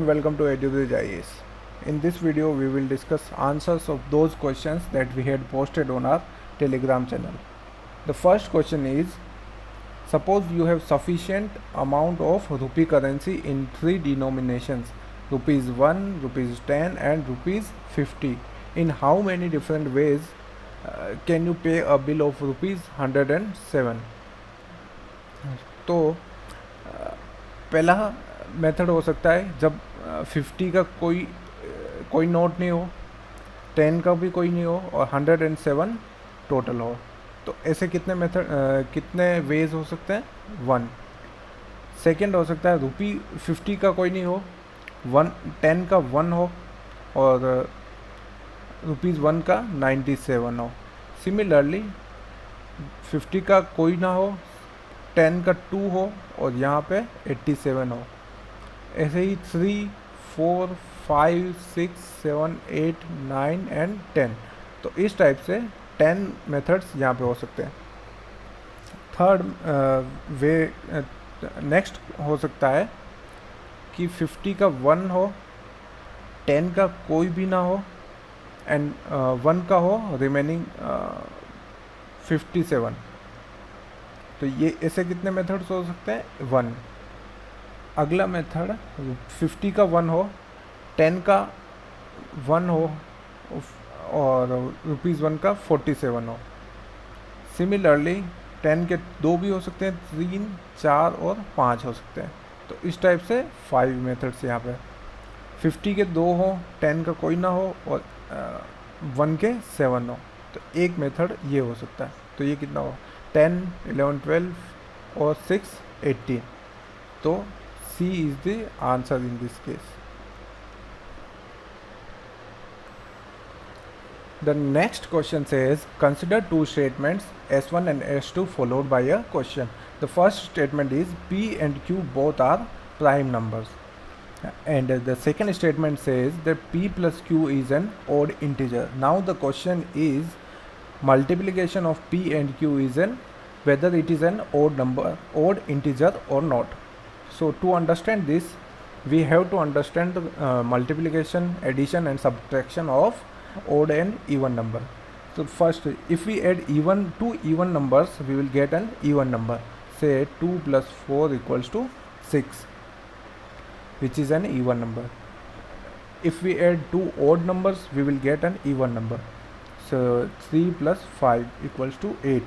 and welcome to EduBridge IAS. In this video, we will discuss answers of those questions that we had posted on our Telegram channel. The first question is, suppose you have sufficient amount of rupee currency in three denominations, rupees 1, rupees 10 and rupees 50. In how many different ways can you pay a bill of rupees 107? तो पहला method हो सकता है जब 50 का कोई note नहीं हो, 10 का भी कोई नहीं हो और 107 टोटल हो. तो ऐसे कितने वेज हो सकते हैं? 1. सेकंड हो सकता है रुपी 50 का कोई नहीं हो, 10 का 1 हो और रुपीज़ 1 का 97 हो. सिमिलरली 50 का कोई ना हो, 10 का 2 हो और यहाँ पे 87 हो. ऐसे ही 3, 4, 5, 6, 7, 8, 9 एंड 10. तो इस टाइप से 10 मेथड्स यहाँ पे हो सकते हैं. थर्ड नेक्स्ट हो सकता है कि 50 का 1 हो, 10 का कोई भी ना हो एंड 1 का हो, रिमेनिंग 57. तो ये ऐसे कितने मेथड्स हो सकते हैं? 1. अगला मेथड 50 का 1 हो, 10 का 1 हो और रुपीज़ 1 का 47 हो. सिमिलरली 10 के 2 भी हो सकते हैं, 3, 4 और 5 हो सकते हैं. तो इस टाइप से 5 मेथड्स यहाँ पे. 50 के 2 हो, 10 का कोई ना हो और 1 के 7 हो. तो एक मेथड ये हो सकता है. तो ये कितना हो? 10, 11, 12 और 6, 18. तो C is the answer in this case. The next question says, consider two statements S1 and S2 followed by a question. The first statement is P and Q both are prime numbers. And the second statement says that P plus Q is an odd integer. Now the question is, multiplication of P and Q is whether it is an odd integer or not. So to understand this, we have to understand the multiplication, addition and subtraction of odd and even number. So first, if we add two even numbers, we will get an even number. Say 2 plus 4 equals to 6, which is an even number. If we add two odd numbers, we will get an even number. So 3 plus 5 equals to 8.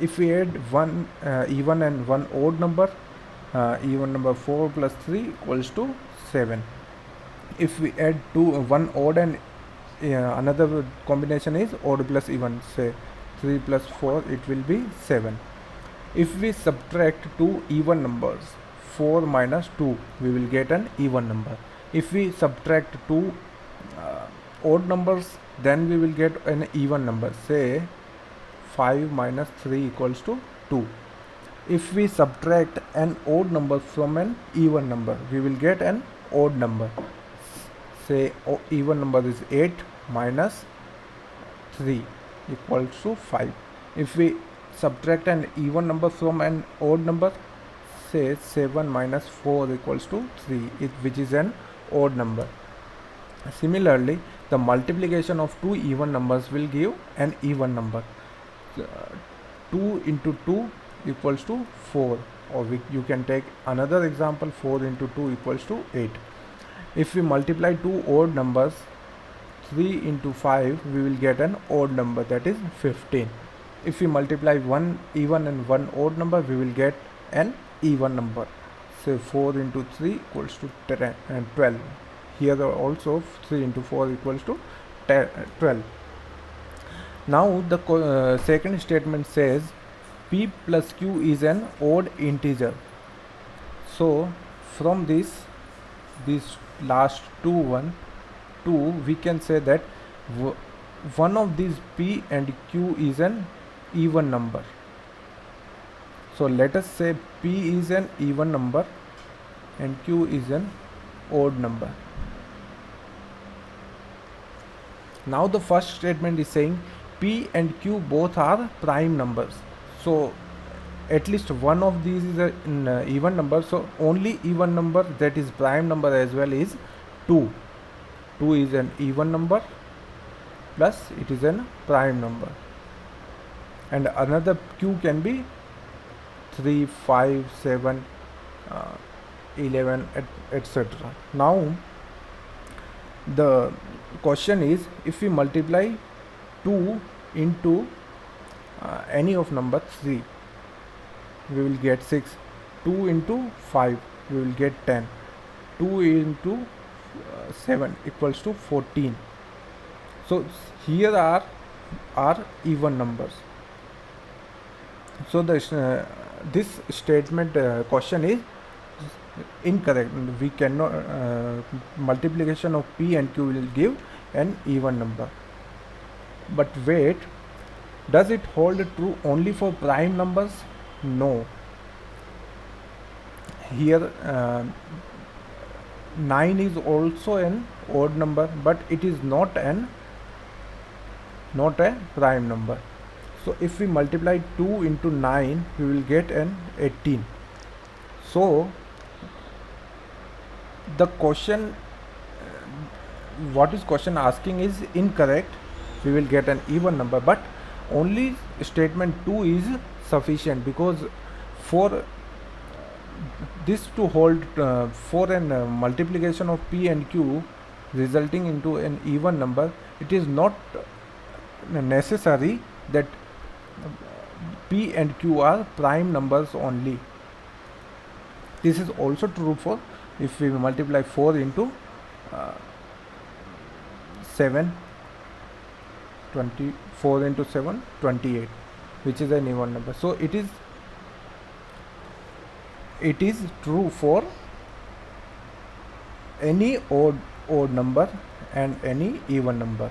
If we add one even and one odd number, even number 4 plus 3 equals to 7. If we add one odd and another combination is odd plus even, say 3 plus 4, it will be 7. If we subtract two even numbers, 4 minus 2, we will get an even number. If we subtract two odd numbers, then we will get an even number. Say 5 minus 3 equals to 2. If we subtract an odd number from an even number, we will get an odd number. Say even number is 8 minus 3 equals to 5. If we subtract an even number from an odd number, say 7 minus 4 equals to 3, which is an odd number. Similarly, the multiplication of two even numbers will give an even number. 2 into 2 equals to 4, or you can take another example, 4 into 2 equals to 8. If we multiply two odd numbers, 3 into 5, we will get an odd number, that is 15. If we multiply one even and one odd number, we will get an even number. Say 4 into 3 equals to 12. Here also 3 into 4 equals to 12. Now the second statement says P plus Q is an odd integer. So from these last two, we can say that one of these P and Q is an even number. So let us say P is an even number and Q is an odd number. Now the first statement is saying P and Q both are prime numbers. So at least one of these is an even number. So only even number that is prime number as well is 2. 2 is an even number plus it is a prime number, and another q can be 3, 5, 7, 11, etc. Now the question is, if we multiply 2 into any of number 3, we will get 6. 2 into 5, we will get 10. 2 into 7 equals to 14. So here are even numbers. So this statement question is incorrect. We cannot multiplication of p and q will give an even number. But wait, does it hold true only for prime numbers? No. Here 9 is also an odd number, but it is not a prime number. So if we multiply 2 into 9, we will get an 18. So the question, what is question asking is incorrect. We will get an even number, but only statement 2 is sufficient, because for this to hold for an multiplication of p and q resulting into an even number, it is not necessary that p and q are prime numbers only. This is also true for if we multiply 4 into 7, 24 into 7, 28, which is an even number. So it is true for any odd number and any even number.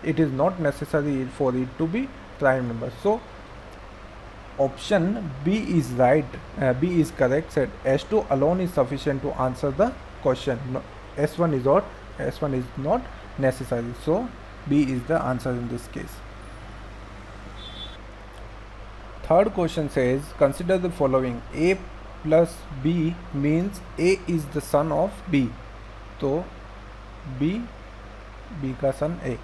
It is not necessary for it to be prime number. So option B is right. B is correct. Said S2 alone is sufficient to answer the question. No, S1 is not necessary. So B is the answer in this case. Third question says, consider the following. A plus B means A is the son of B. So B का son A.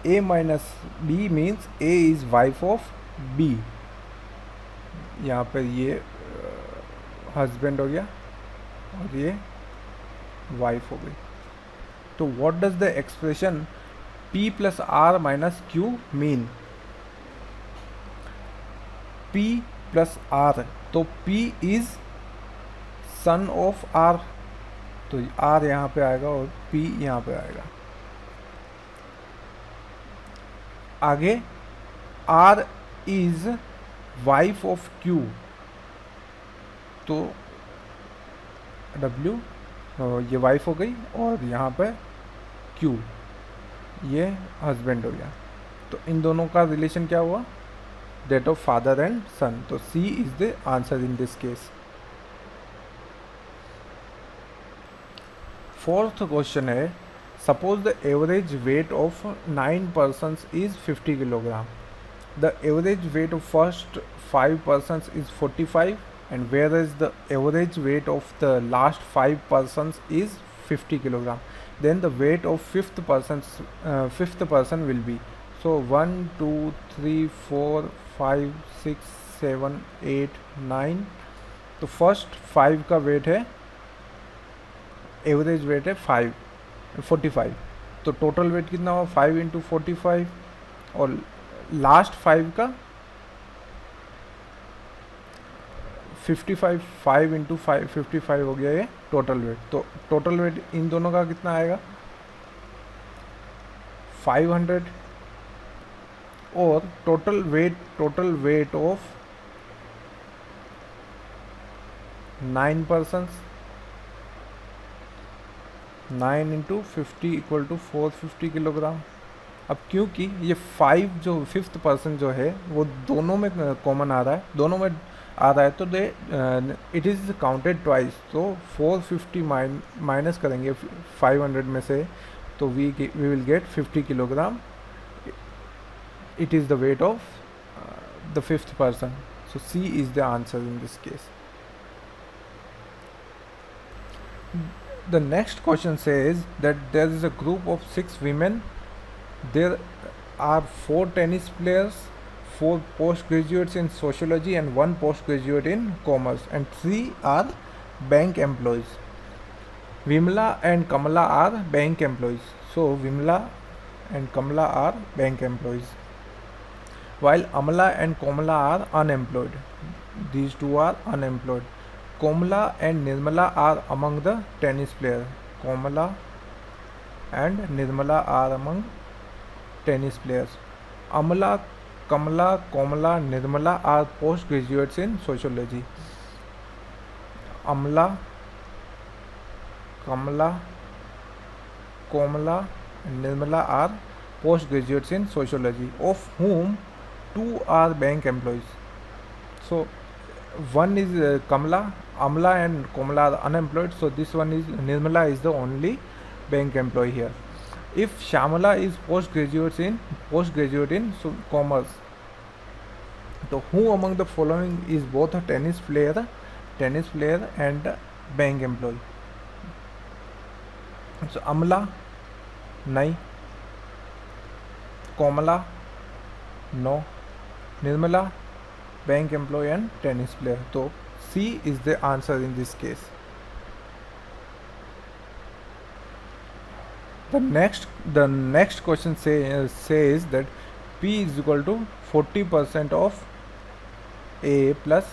A minus B means A is wife of B. यहाँ पर ये husband हो गया और ये wife हो गई. तो what does the expression P plus R minus Q mean? P plus R, तो P is son of R, तो R यहाँ पे आएगा और P यहाँ पे आएगा. आगे R is wife of Q, तो W ये वाइफ हो गई और यहाँ पे Q ये हस्बैंड हो गया. तो इन दोनों का रिलेशन क्या हुआ? That of father and son. तो C is the answer in this case. Fourth question है, suppose the average weight of 9 persons is 50 kilogram. The average weight of first 5 persons is 45, and whereas the average weight of the last 5 persons is 50 kilogram. Then the weight of fifth person will be. So 1, 2, 3, 4, 5, 6, 7, 8, 9. तो first 5 का wait है, average weight है 45. तो total wait कितना हुआ? 5 into 45. और last 5 का 55. 5 into 55 हो गया ये टोटल वेट. तो टोटल वेट इन दोनों का कितना आएगा? 500. और total weight of 9 persons, 9 into 50 equal to 450 kilogram. अब क्योंकि ये 5 जो फिफ्थ पर्सन जो है वो दोनों में कॉमन आ रहा है, तो इट इज़ काउंटेड ट्वाइस. तो 450 माइनस करेंगे 500 में से, तो we will get 50 kilogram. It is the weight of the fifth person. So C is the answer in this case. The next question says that there is a group of 6 women. There are 4 tennis players, 4 postgraduates in sociology, and 1 postgraduate in commerce, and 3 are bank employees. Vimla and Kamala are bank employees. So Vimla and Kamala are bank employees, while Amala and Komala are unemployed. These two are unemployed. Komala and Nirmala are among the tennis players. Komala and Nirmala are among tennis players. Amala, Kamala, Komala, Nirmala are postgraduates in sociology. Amala, Kamala, Komala, and Nirmala are postgraduates in sociology, of whom 2 are bank employees. So one is Kamala, Amla and Komala are unemployed. So this one is Nirmala is the only bank employee here. If Shamala is postgraduate in commerce, so who among the following is both a tennis player and a bank employee? So Amla, nahi. Komala, no. Nirmala, bank employee and tennis player. So C is the answer in this case. The next question says that P is equal to 40% of A plus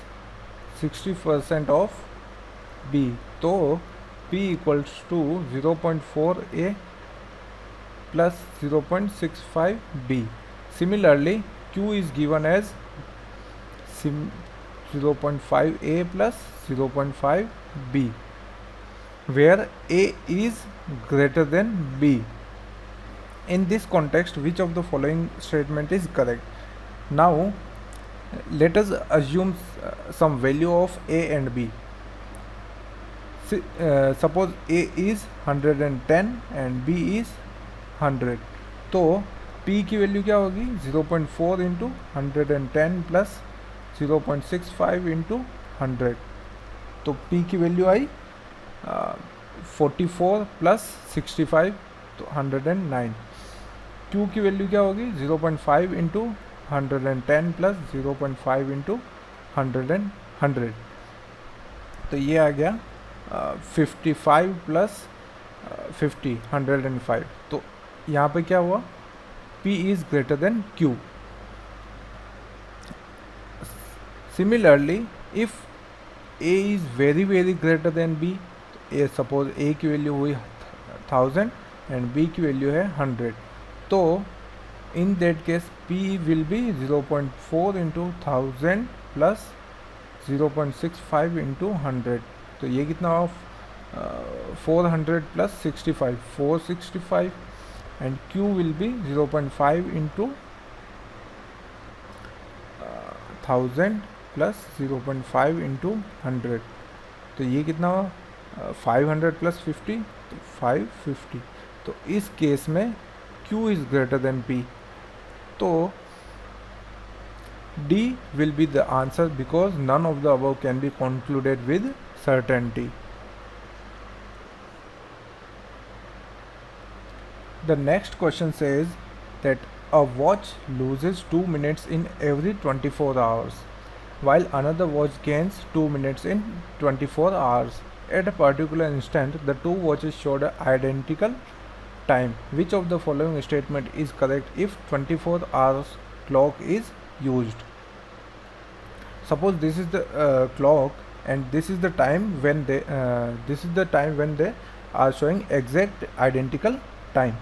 60% of B. So P equals to 0.4 A plus 0.65 B. Similarly, Q is given as 0.5 A plus 0.5 B, where A is greater than B. In this context, which of the following statement is correct? Now, let us assume some value of A and B. Suppose A is 110 and B is 100. तो P की value क्या होगी? 0.4 into 110 plus 0.65 into 100. तो P की value आई 44 plus 65, तो 109. Q की value क्या होगी? 0.5 इंटू 110 प्लस 0.5 इंटू 100. तो ये आ गया 55 प्लस 50, 105. तो यहाँ पे क्या हुआ? P is greater than Q. Similarly, if A is very greater than B, suppose A की वैल्यू हुई 1000 and B की वैल्यू है 100, तो in that case P will be 0.4 into 1000 plus 0.65 into 100. तो ये कितना हुआ? 400 plus 65, 465, and Q will be 0.5 into 1000 plus 0.5 into 100. तो ये कितना हुआ? 500 plus 50, तो 550. तो इस केस में Q is greater than P. तो D will be the answer because none of the above can be concluded with certainty. The next question says that a watch loses 2 minutes in every 24 hours, while another watch gains 2 minutes in 24 hours. At a particular instant, the two watches showed identical time. Which of the following statement is correct if 24 hours clock is used? Suppose this is the clock and this is the time when they are showing exact identical time.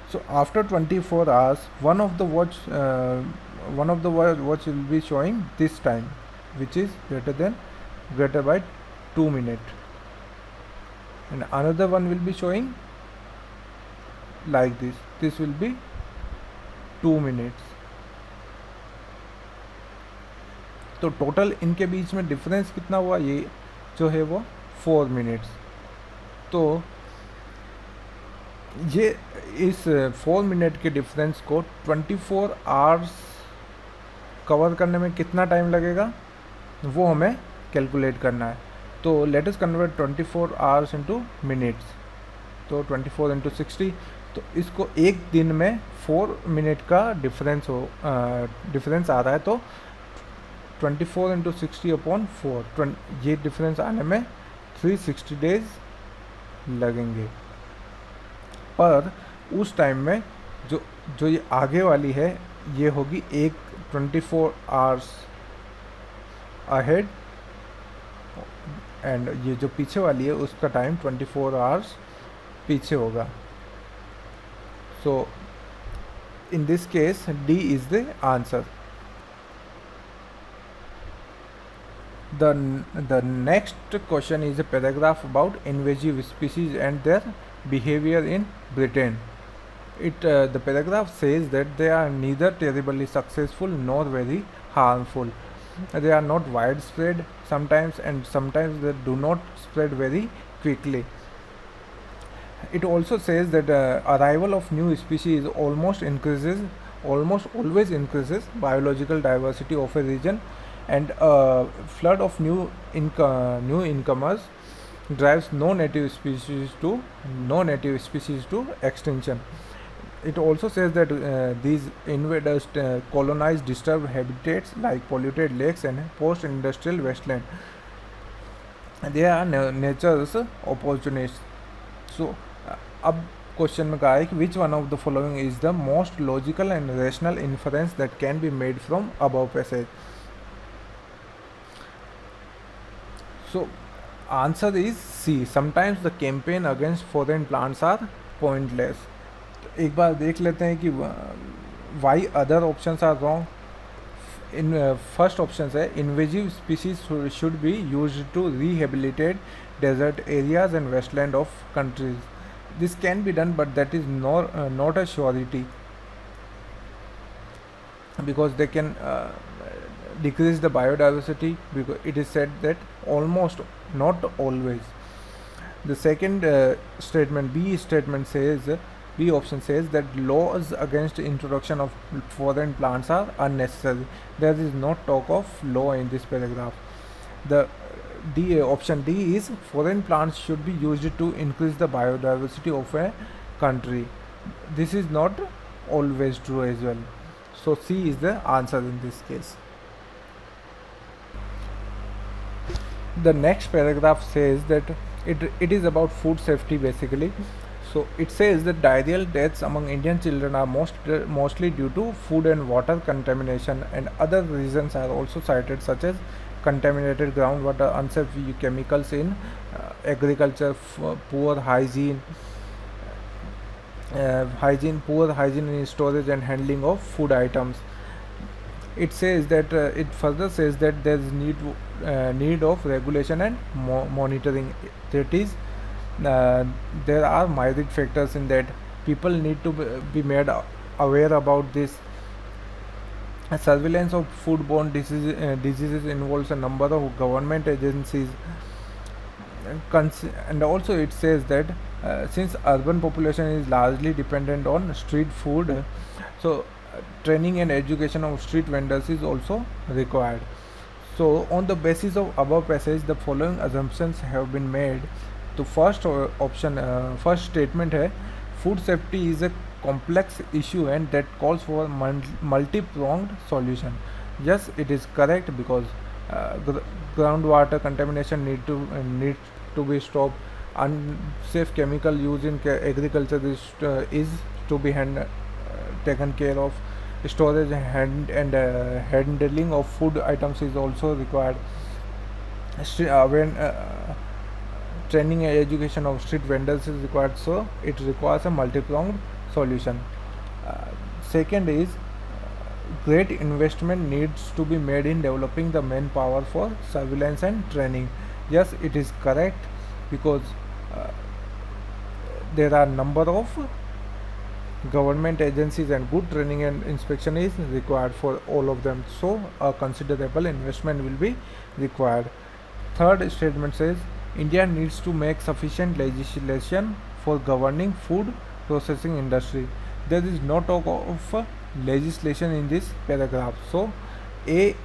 So after 24 hours, one of the watch will be showing this time, which is greater by 2 minutes, and another one will be showing like this. This will be 2 minutes. तो total इनके बीच में difference कितना हुआ? ये जो है वो 4 minutes. तो ये इस 4 मिनट के डिफरेंस को 24 आवर्स कवर करने में कितना टाइम लगेगा वो हमें कैलकुलेट करना है. तो let us convert 24 hours into minutes. तो 24 × 60, तो इसको एक दिन में 4 मिनट का डिफरेंस आ रहा है, तो 24 × 60/4 ये डिफरेंस आने में 360 डेज लगेंगे। पर उस टाइम में जो जो ये आगे वाली है ये होगी 24 आवर्स अहेड, एंड ये जो पीछे वाली है उसका टाइम 24 आवर्स पीछे होगा। So in this case D is the answer. The next question is a paragraph about invasive species and their behavior in Britain. The paragraph says that they are neither terribly successful nor very harmful. They are not widespread sometimes, and sometimes they do not spread very quickly. It also says that arrival of new species almost always increases biological diversity of a region, and a flood of new incomers drives no native species to extinction. It also says that these invaders colonize disturbed habitats like polluted lakes and post-industrial wasteland. They are nature's opportunists. So अब question में कहा है कि which one of the following is the most logical and rational inference that can be made from above passage. So answer is C, sometimes the campaign against foreign plants are pointless. एक बार देख लेते हैं कि why other options are wrong. In first option है invasive species should be used to rehabilitate desert areas and wasteland of countries. This can be done, but that is not a surety, because they can decrease the biodiversity, because it is said that almost, not always. The second statement, B option says that laws against introduction of foreign plants are unnecessary. There is no talk of law in this paragraph. The option D is foreign plants should be used to increase the biodiversity of a country. This is not always true as well. So C is the answer in this case. The next paragraph says that it is about food safety basically. So it says that diarrheal deaths among Indian children are mostly due to food and water contamination, and other reasons are also cited, such as contaminated groundwater, unsafe chemicals in agriculture, poor hygiene in storage and handling of food items. It says that it further says that there is need of regulation and monitoring. That is, there are myriad factors in that. People need to be made aware about this. Surveillance of foodborne diseases involves a number of government agencies, and also it says that since urban population is largely dependent on street food, so training and education of street vendors is also required. So on the basis of above passage, the following assumptions have been made. तो first statement है, food safety is a complex issue and that calls for multi-pronged solution. Yes, it is correct, because groundwater contamination needs to be stopped. Unsafe chemical use in agriculture is to be taken care of. Storage and handling of food items is also required. When training and education of street vendors is required, so it requires a multi-pronged solution. Second is great investment needs to be made in developing the manpower for surveillance and training. Yes, it is correct, because there are number of government agencies and good training and inspection is required for all of them, so a considerable investment will be required. Third statement says India needs to make sufficient legislation for governing food processing industry. There is no talk of legislation in this paragraph, so A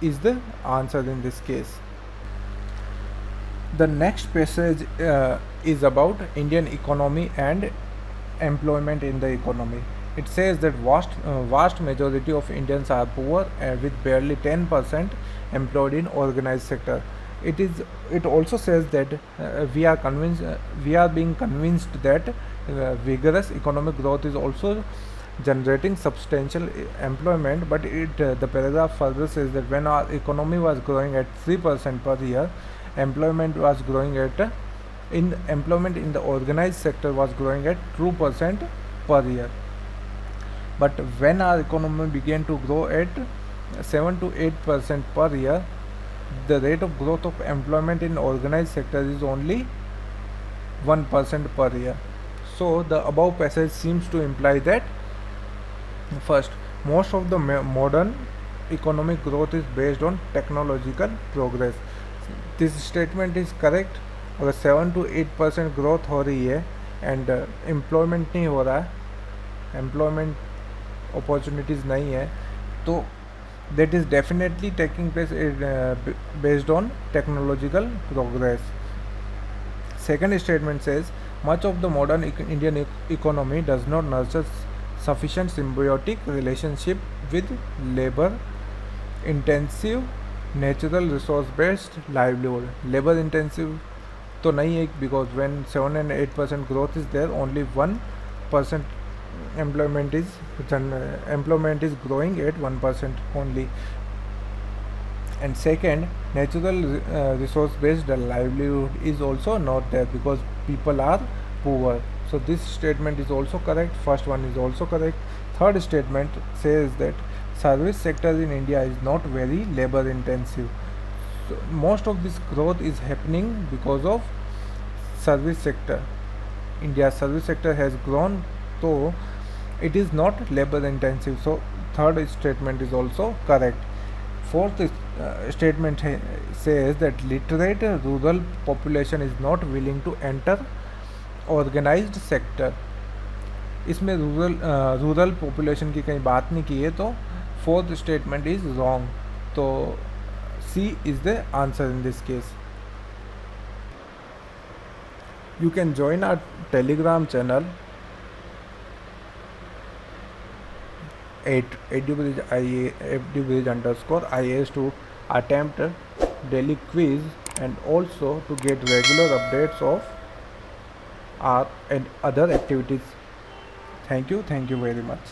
is the answer in this case. The next passage is about Indian economy and employment in the economy. It says that vast majority of Indians are poor and with barely 10% employed in organized sector. It is. It also says that we are being convinced that vigorous economic growth is also generating substantial employment. But the paragraph further says that when our economy was growing at 3% per year, employment was growing at employment in the organized sector was growing at 2% per year. But when our economy began to grow at 7 to 8% per year, the rate of growth of employment in organized sector is only 1% per year. So the above passage seems to imply that first, most of the modern economic growth is based on technological progress. This statement is correct. अगर 7 to 8% growth हो रही है and employment नहीं हो रहा है, employment opportunities नहीं है, तो that is definitely taking place based on technological progress. Second statement says much of the modern Indian economy does not nurture sufficient symbiotic relationship with labor intensive natural resource based livelihood. Labor intensive तो नहीं है, because when 7 and 8% growth is there, only 1% employment is growing at 1% only. And second, natural resource based livelihood is also not there because people are poor. So this statement is also correct. First one is also correct. Third statement says that service sector in India is not very labor intensive. So most of this growth is happening because of service sector. India's service sector has grown, so it is not labor intensive. So third statement is also correct. Fourth statement says that literate rural population is not willing to enter organized sector. इसमें rural population की कहीं बात नहीं की है, तो fourth statement is wrong. तो C is the answer in this case. You can join our Telegram channel at @FDBridge_IAS to attempt daily quiz and also to get regular updates of our and other activities. Thank you very much.